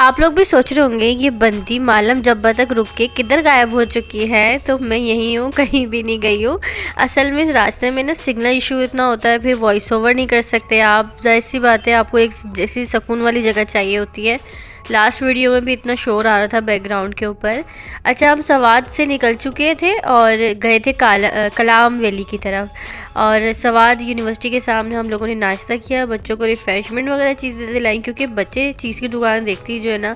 आप लोग भी सोच रहे होंगे ये बंदी मालम जब्बा तक रुक के किधर गायब हो चुकी है। तो मैं यहीं हूँ, कहीं भी नहीं गई हूँ। असल में इस रास्ते में ना सिग्नल इशू इतना होता है, फिर वॉइस ओवर नहीं कर सकते आप। जाहिर सी बात है, आपको एक जैसी सुकून वाली जगह चाहिए होती है। लास्ट वीडियो में भी इतना शोर आ रहा था बैकग्राउंड के ऊपर। अच्छा, हम सवाद से निकल चुके थे और गए थे कलाम वैली की तरफ। और सवाद यूनिवर्सिटी के सामने हम लोगों ने नाश्ता किया, बच्चों को रिफ़्रेशमेंट वगैरह चीज़ें दिलाई, क्योंकि बच्चे चीज़ की दुकान देखती जो है ना,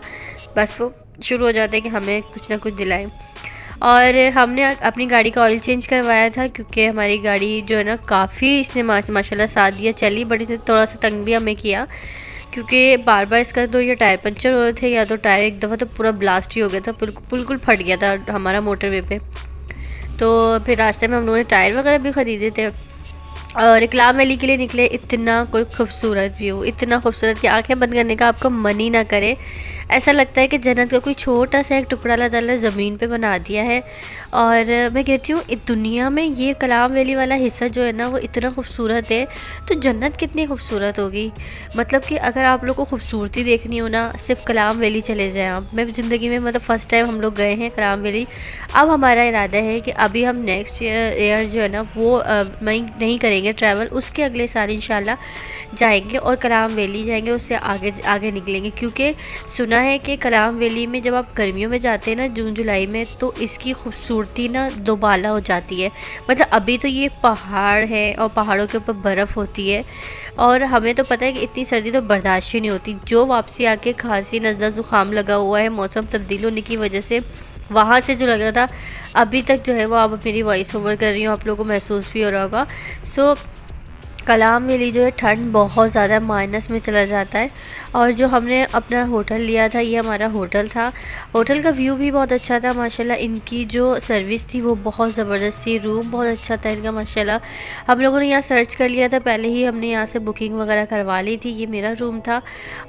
बस वो शुरू हो जाते हैं कि हमें कुछ ना कुछ दिलाएं। और हमने अपनी गाड़ी का ऑयल चेंज करवाया था, क्योंकि हमारी गाड़ी जो है ना काफ़ी इसने माशाल्लाह साथ दिया चली, बट इसने थोड़ा सा तंग भी हमें किया, क्योंकि बार बार इसका तो ये टायर पंचर हो रहे थे, या तो टायर एक दफ़ा तो पूरा ब्लास्ट ही हो गया था, बिल्कुल फट गया था हमारा मोटरवे पे। तो फिर रास्ते में हम लोगों ने टायर वगैरह भी ख़रीदे थे और कलाम वैली के लिए निकले। इतना कोई खूबसूरत व्यू, इतना खूबसूरत कि आंखें बंद करने का आपका मन ही ना करे। ऐसा लगता है कि जन्नत का कोई छोटा सा एक टुकड़ा अल्लाह ताला ज़मीन पे बना दिया है। और मैं कहती हूँ इस दुनिया में ये कलाम वैली वाला हिस्सा जो है ना वो इतना खूबसूरत है, तो जन्नत कितनी खूबसूरत होगी। मतलब कि अगर आप लोग को खूबसूरती देखनी हो ना, सिर्फ कलाम वैली चले जाएँ आप। मैं ज़िंदगी में मतलब फ़र्स्ट टाइम हम लोग गए हैं कलाम वैली। अब हमारा इरादा है कि अभी हम नेक्स्ट ईयर जो है ना वो नहीं करेंगे ट्रैवल, उसके अगले साल इंशाल्लाह जाएंगे और कलाम वैली जाएंगे, उससे आगे आगे निकलेंगे। क्योंकि सुना है कि कलाम वैली में जब आप गर्मियों में जाते हैं ना, जून जुलाई में, तो इसकी खूबसूरती ना दोबाला हो जाती है। मतलब अभी तो ये पहाड़ है और पहाड़ों के ऊपर बर्फ़ होती है, और हमें तो पता है कि इतनी सर्दी तो बर्दाश्त ही नहीं होती। जो वापसी आके खांसी नज़ला ज़ुकाम लगा हुआ है मौसम तब्दील होने की वजह से, वहाँ से जो लग रहा था अभी तक जो है वो, अब मेरी वॉइस ओवर कर रही हूँ, आप लोगों को महसूस भी हो रहा होगा। सो कलाम वैली जो है ठंड बहुत ज़्यादा माइनस में चला जाता है। और जो हमने अपना होटल लिया था, ये हमारा होटल था। होटल का व्यू भी बहुत अच्छा था माशाल्लाह। इनकी जो सर्विस थी वो बहुत ज़बरदस्त थी, रूम बहुत अच्छा था इनका माशाल्लाह। हम लोगों ने यहाँ सर्च कर लिया था पहले ही, हमने यहाँ से बुकिंग वगैरह करवा ली थी। ये मेरा रूम था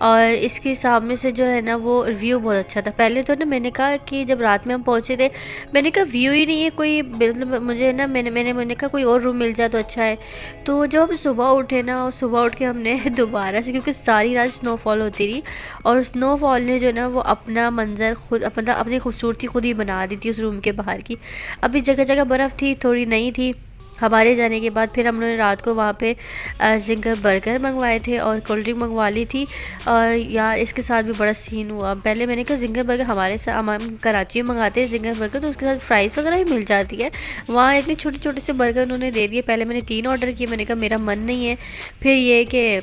और इसके सामने से जो है ना वो व्यू बहुत अच्छा था। पहले तो ना मैंने कहा कि जब रात में हम पहुँचे थे, मैंने कहा व्यू ही नहीं है कोई, मतलब मुझे ना मैंने कहा कोई और रूम मिल जाए तो अच्छा है। तो जब हम सुबह उठे ना, और सुबह उठ के हमने दोबारा से, क्योंकि सारी रात स्नोफॉल होती रही और स्नोफॉल ने जो ना वो अपना मंज़र खुद अपनी खूबसूरती खुद ही बना दी थी उस रूम के बाहर की। अभी जगह जगह बर्फ़ थी, थोड़ी नहीं थी। हमारे जाने के बाद फिर हम लोगों ने रात को वहाँ पे जिंगर बर्गर मंगवाए थे और कोल्ड ड्रिंक मंगवा ली थी। और यार इसके साथ भी बड़ा सीन हुआ। पहले मैंने कहा जिंगर बर्गर हमारे साथ, हम कराची में मंगाते हैं जिंगर बर्गर, तो उसके साथ फ्राइज़ वगैरह ही मिल जाती है। वहाँ इतने छोटे छोटे से बर्गर उन्होंने दे दिए। पहले मैंने 3 ऑर्डर किए, मैंने कहा मेरा मन नहीं है। फिर ये कि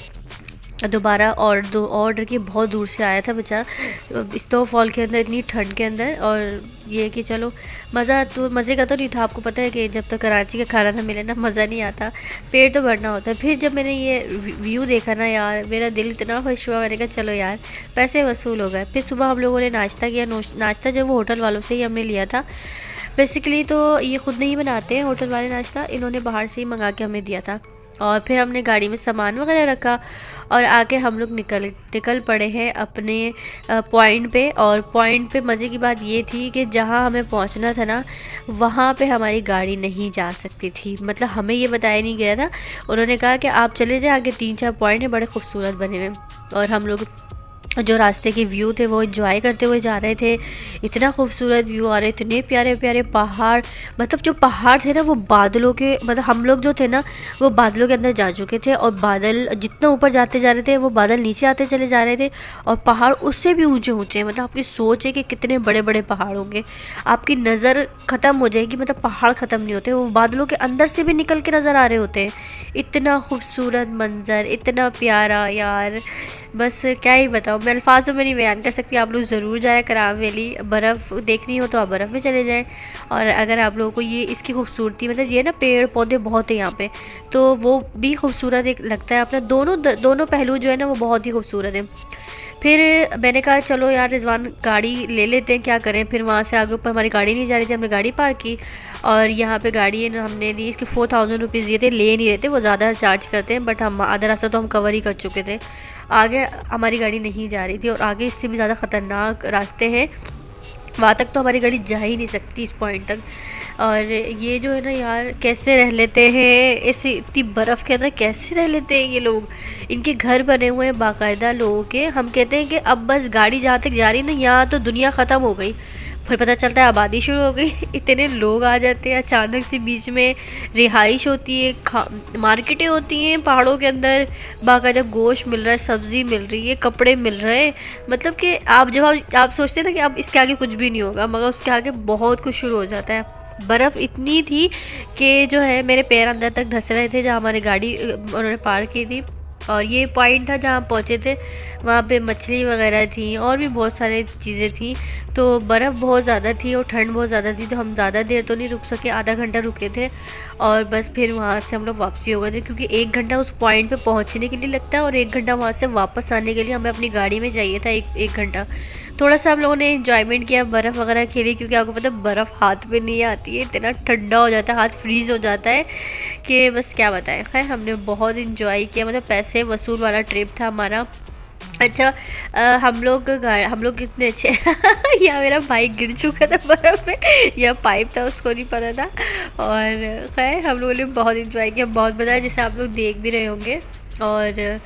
दोबारा और 2 ऑर्डर किए, बहुत दूर से आया था बच्चा स्नोफॉल के अंदर, इतनी ठंड के अंदर। और ये कि चलो मज़े का तो नहीं था। आपको पता है कि जब तक कराची का खाना ना मिले ना मज़ा नहीं आता, पेट तो भरना होता है। फिर जब मैंने ये व्यू देखा ना यार, मेरा दिल इतना खुश हुआ, मैंने कहा चलो यार पैसे वसूल हो गए। फिर सुबह हम लोगों ने नाश्ता किया। नाश्ता जो वो होटल वालों से ही हमने लिया था। बेसिकली तो ये ख़ुद नहीं बनाते हैं होटल वाले नाश्ता, इन्होंने बाहर से ही मंगा के हमें दिया था। और फिर हमने गाड़ी में सामान वगैरह रखा और आके हम लोग निकल पड़े हैं अपने पॉइंट पे। और पॉइंट पे मज़े की बात ये थी कि जहाँ हमें पहुँचना था ना, वहाँ पे हमारी गाड़ी नहीं जा सकती थी। मतलब हमें ये बताया नहीं गया था। उन्होंने कहा कि आप चले जाएं, आगे 3-4 पॉइंट हैं बड़े खूबसूरत बने हुए। और हम लोग जो रास्ते के व्यू थे वो एंजॉय करते हुए जा रहे थे। इतना खूबसूरत व्यू आ रहे, इतने प्यारे प्यारे पहाड़। मतलब जो पहाड़ थे ना वो बादलों के, मतलब हम लोग जो थे ना वो बादलों के अंदर जा चुके थे, और बादल जितना ऊपर जाते जा रहे थे वो बादल नीचे आते चले जा रहे थे, और पहाड़ उससे भी ऊंचे ऊंचे। मतलब आपकी सोच है कि कितने बड़े बड़े पहाड़ होंगे, आपकी नज़र ख़त्म हो जाएगी। मतलब पहाड़ ख़त्म नहीं होते, वो बादलों के अंदर से भी निकल के नज़र आ रहे होते हैं। इतना खूबसूरत मंज़र, इतना प्यारा यार, बस क्या ही बताऊँ, मैं अल्फाज़ों में नहीं बयान कर सकती। आप लोग ज़रूर जाएँ कलाम वैली, बर्फ़ देखनी हो तो आप बर्फ़ में चले जाएँ। और अगर आप लोगों को ये इसकी खूबसूरती, मतलब ये ना पेड़ पौधे बहुत है यहाँ पे, तो वो भी खूबसूरत एक लगता है अपना। दोनों पहलू जो है ना वो बहुत ही खूबसूरत है। फिर मैंने कहा चलो यार रिजवान गाड़ी ले लेते हैं, क्या करें। फिर वहाँ से आगे ऊपर हमारी गाड़ी नहीं जा रही थी, हमने गाड़ी पार्क की और यहाँ पे गाड़ी हमने दी। इसके 4000 रुपीज़ दिए थे। ले नहीं रहते, वो ज़्यादा चार्ज करते हैं, बट हम आधा रास्ता तो हम कवर ही कर चुके थे। आगे हमारी गाड़ी नहीं जा रही थी और आगे इससे भी ज़्यादा ख़तरनाक रास्ते हैं, वहाँ तक तो हमारी गाड़ी जा ही नहीं सकती इस पॉइंट तक। और ये जो है ना यार, कैसे रह लेते हैं ऐसी इतनी बर्फ़ के अंदर, कैसे रह लेते हैं ये लोग। इनके घर बने हुए हैं बाकायदा लोगों के। हम कहते हैं कि अब बस गाड़ी जहाँ तक जा रही ना, यहाँ तो दुनिया ख़त्म हो गई। फिर पता चलता है आबादी शुरू हो गई। इतने लोग आ जाते हैं अचानक से, बीच में रिहाइश होती है, मार्केटें होती हैं पहाड़ों के अंदर, बाकायदा गोश्त मिल रहा है, सब्ज़ी मिल रही है, कपड़े मिल रहे हैं। मतलब कि आप जब आप सोचते हैं ना कि अब इसके आगे कुछ भी नहीं होगा, मगर उसके आगे बहुत कुछ शुरू हो जाता है। बर्फ़ इतनी थी कि जो है मेरे पैर अंदर तक धंस रहे थे जहाँ हमारी गाड़ी उन्होंने पार्क की थी। और ये पॉइंट था जहाँ पहुँचे थे, वहाँ पे मछली वगैरह थी और भी बहुत सारी चीज़ें थी। तो बर्फ़ बहुत ज़्यादा थी और ठंड बहुत ज़्यादा थी, तो हम ज़्यादा देर तो नहीं रुक सके, आधा घंटा रुके थे और बस फिर वहाँ से हम लोग वापसी हो गए थे। क्योंकि 1 घंटा उस पॉइंट पे पहुँचने के लिए लगता है और 1 घंटा वहाँ से वापस आने के लिए हमें अपनी गाड़ी में चाहिए था, एक घंटा। थोड़ा सा हम लोगों ने एंजॉयमेंट किया, बर्फ़ वगैरह खेली, क्योंकि आपको पता है बर्फ़ हाथ पे नहीं आती है, इतना ठंडा हो जाता है, हाथ फ्रीज़ हो जाता है कि बस क्या बताएं। खैर हमने बहुत इंजॉय किया, मतलब पैसे वसूल वाला ट्रिप था हमारा। अच्छा हम लोग कितने अच्छे। या मेरा भाई गिर चुका था बर्फ़ में, या पाइप था उसको नहीं पता था। और खैर हम लोगों ने बहुत इंजॉय किया, बहुत मज़ा आया, जैसे आप लोग देख भी रहे होंगे। और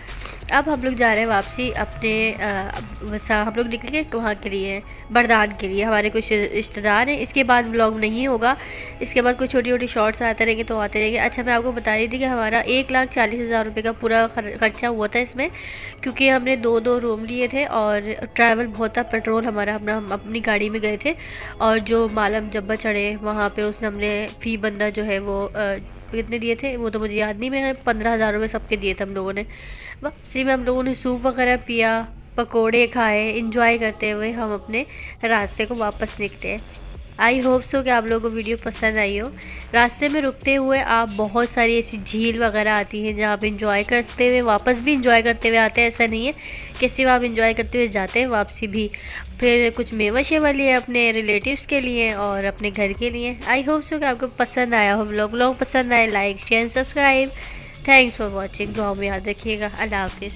अब हम लोग जा रहे हैं वापसी अपने वैसा हम लोग निकल के वहाँ के लिए, बरदान के लिए, हमारे कुछ रिश्तेदार हैं। इसके बाद व्लॉग नहीं होगा, इसके बाद कुछ छोटी छोटी शॉर्ट्स आते रहेंगे तो आते रहेंगे। अच्छा मैं आपको बता रही थी कि हमारा 1,40,000 रुपये का पूरा खर्चा हुआ था इसमें, क्योंकि हमने 2 रूम लिए थे और ट्रैवल बहुत था, पेट्रोल हमारा अपना, हम अपनी गाड़ी में गए थे। और जो मालम जब्बा चढ़े वहाँ पे उसने हमने फ़ी बंदा जो है वो कितने दिए थे वो तो मुझे याद नहीं, मैंने 15,000 रुपये सबके दिए थे हम लोगों ने। वापसी में हम लोगों ने सूप वगैरह पिया, पकोड़े खाए, इंजॉय करते हुए हम अपने रास्ते को वापस निकले। आई होप सो कि आप लोगों को वीडियो पसंद आई हो। रास्ते में रुकते हुए आप बहुत सारी ऐसी झील वगैरह आती हैं जहाँ आप इंजॉय करते हुए वापस भी इंजॉय करते हुए आते हैं। ऐसा नहीं है कि सिर्फ आप इंजॉय करते हुए जाते हैं, वापसी भी। फिर कुछ मेवा शेवा लिए अपने रिलेटिव्स के लिए और अपने घर के लिए। आई होप सो कि आपको पसंद आया हो व्लॉग पसंद आए, like share subscribe. Thanks for watching. दुआ में याद रखिएगा। अल्लाह हाफिज़।